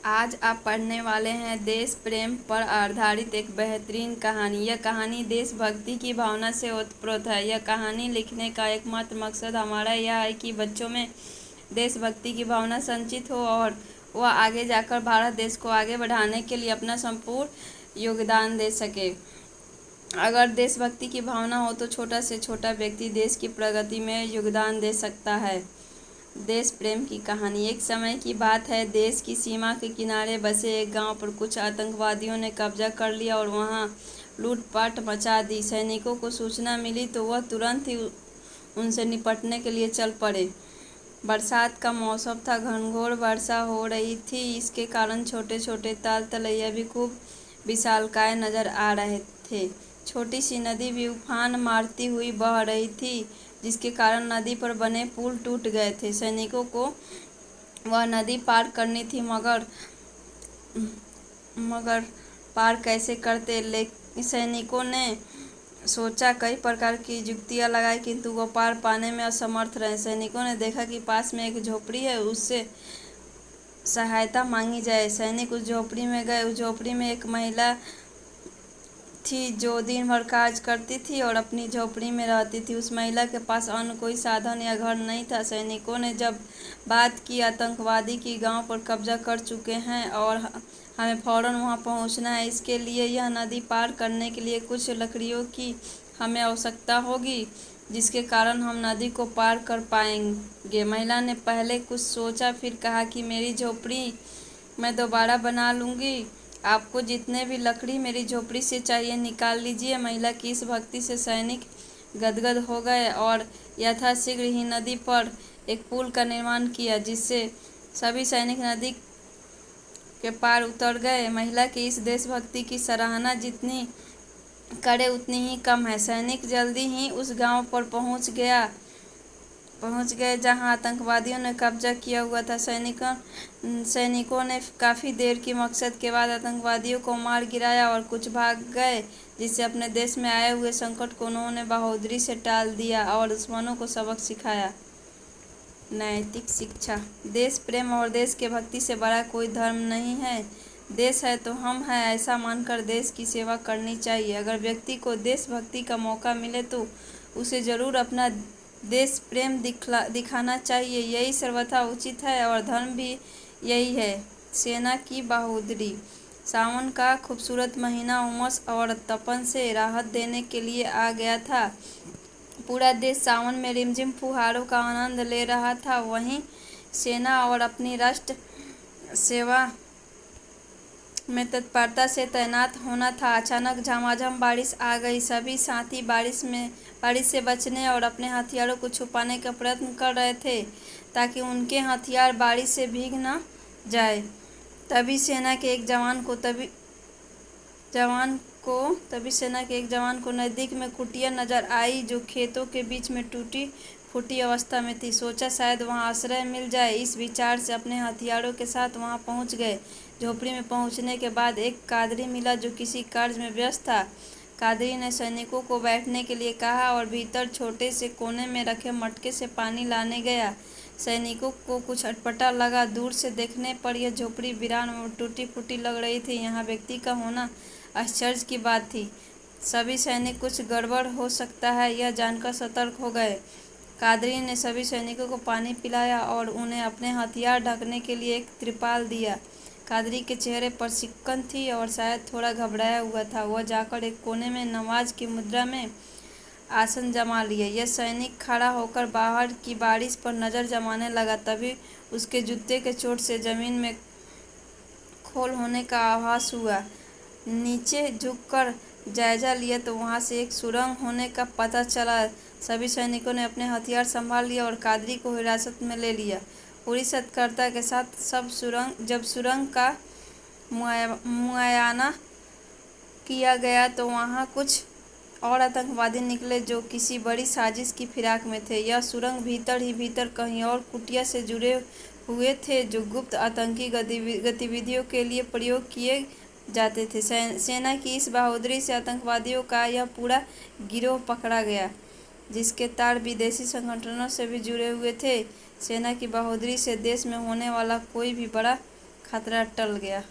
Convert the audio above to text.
आज आप पढ़ने वाले हैं देश प्रेम पर आधारित एक बेहतरीन कहानी। यह कहानी देशभक्ति की भावना से ओतप्रोत है। यह कहानी लिखने का एकमात्र मकसद हमारा यह है कि बच्चों में देशभक्ति की भावना संचित हो और वह आगे जाकर भारत देश को आगे बढ़ाने के लिए अपना संपूर्ण योगदान दे सके। अगर देशभक्ति की भावना हो तो छोटा से छोटा व्यक्ति देश की प्रगति में योगदान दे सकता है। देश प्रेम की कहानी। एक समय की बात है, देश की सीमा के किनारे बसे एक गांव पर कुछ आतंकवादियों ने कब्जा कर लिया और वहां लूटपाट मचा दी। सैनिकों को सूचना मिली तो वह तुरंत ही उनसे निपटने के लिए चल पड़े। बरसात का मौसम था, घनघोर वर्षा हो रही थी। इसके कारण छोटे छोटे ताल तलैया भी खूब विशालकाय नजर आ रहे थे। छोटी सी नदी भी उफान मारती हुई बह रही थी, जिसके कारण नदी पर बने पुल टूट गए थे। सैनिकों को वह नदी पार करनी थी, मगर पार कैसे करते। सैनिकों ने सोचा, कई प्रकार की युक्तियां लगाई, किंतु वह पार पाने में असमर्थ रहे। सैनिकों ने देखा कि पास में एक झोपड़ी है, उससे सहायता मांगी जाए। सैनिक उस झोपड़ी में गए। उस झोपड़ी में एक महिला थी जो दिन भर कार्य करती थी और अपनी झोपड़ी में रहती थी। उस महिला के पास अन्य कोई साधन या घर नहीं था। सैनिकों ने जब बात की, आतंकवादी की गांव पर कब्जा कर चुके हैं और हमें फौरन वहां पहुंचना है। इसके लिए यह नदी पार करने के लिए कुछ लकड़ियों की हमें आवश्यकता होगी, जिसके कारण हम नदी को पार कर पाएंगे। महिला ने पहले कुछ सोचा, फिर कहा कि मेरी झोपड़ी मैं दोबारा बना लूँगी। आपको जितने भी लकड़ी मेरी झोपड़ी से चाहिए निकाल लीजिए। महिला की इस भक्ति से सैनिक गदगद हो गए और यथाशीघ्र ही नदी पर एक पुल का निर्माण किया, जिससे सभी सैनिक नदी के पार उतर गए। महिला की इस देशभक्ति की सराहना जितनी करे उतनी ही कम है। सैनिक जल्दी ही उस गांव पर पहुंच गए जहां आतंकवादियों ने कब्जा किया हुआ था। सैनिकों ने काफ़ी देर की मशक्क़त के बाद आतंकवादियों को मार गिराया और कुछ भाग गए, जिससे अपने देश में आए हुए संकट को उन्होंने बहादुरी से टाल दिया और दुश्मनों को सबक सिखाया। नैतिक शिक्षा। देश प्रेम और देश के भक्ति से बड़ा कोई धर्म नहीं है। देश है तो हम हैं, ऐसा मानकर देश की सेवा करनी चाहिए। अगर व्यक्ति को देशभक्ति का मौका मिले तो उसे ज़रूर अपना देश प्रेम दिखाना चाहिए। यही सर्वथा उचित है और धर्म भी यही है। सेना की बहादुरी। सावन का खूबसूरत महीना उमस और तपन से राहत देने के लिए आ गया था। पूरा देश सावन में रिमझिम फुहारों का आनंद ले रहा था। वहीं सेना और अपनी राष्ट्र सेवा में तत्परता से तैनात होना था। अचानक झमाझम बारिश आ गई। सभी साथी बारिश से बचने और अपने हथियारों को छुपाने का प्रयत्न कर रहे थे, ताकि उनके हथियार बारिश से भीग न जाए। तभी सेना के एक जवान को नज़दीक में कुटिया नजर आई, जो खेतों के बीच में टूटी फूटी अवस्था में थी। सोचा शायद वहां आश्रय मिल जाए। इस विचार से अपने हथियारों के साथ वहां पहुंच गए। झोपड़ी में पहुंचने के बाद एक कादरी मिला, जो किसी कार्य में व्यस्त था। कादरी ने सैनिकों को बैठने के लिए कहा और भीतर छोटे से कोने में रखे मटके से पानी लाने गया। सैनिकों को कुछ अटपटा लगा। दूर से देखने पर यह झोपड़ी वीरान और टूटी फूटी लग रही थी। यहाँ व्यक्ति का होना आश्चर्य की बात थी। सभी सैनिक कुछ गड़बड़ हो सकता है यह जानकर सतर्क हो गए। कादरी ने सभी सैनिकों को पानी पिलाया और उन्हें अपने हथियार ढकने के लिए एक त्रिपाल दिया। कादरी के चेहरे पर सिक्कन थी और शायद थोड़ा घबराया हुआ था। वह जाकर एक कोने में नमाज की मुद्रा में आसन जमा लिए। यह सैनिक खड़ा होकर बाहर की बारिश पर नज़र जमाने लगा। तभी उसके जूते के चोट से जमीन में खोल होने का आभास हुआ। नीचे झुककर जायजा लिया तो वहां से एक सुरंग होने का पता चला। सभी सैनिकों ने अपने हथियार संभाल लिया और कादरी को हिरासत में ले लिया। पूरी सतर्कता के साथ जब सुरंग का मुआयना किया गया तो वहां कुछ और आतंकवादी निकले, जो किसी बड़ी साजिश की फिराक में थे। यह सुरंग भीतर ही भीतर कहीं और कुटिया से जुड़े हुए थे, जो गुप्त आतंकी गतिविधियों के लिए प्रयोग किए जाते थे। सेना की इस बहादुरी से आतंकवादियों का यह पूरा गिरोह पकड़ा गया, जिसके तार विदेशी संगठनों से भी जुड़े हुए थे। सेना की बहादुरी से देश में होने वाला कोई भी बड़ा खतरा टल गया।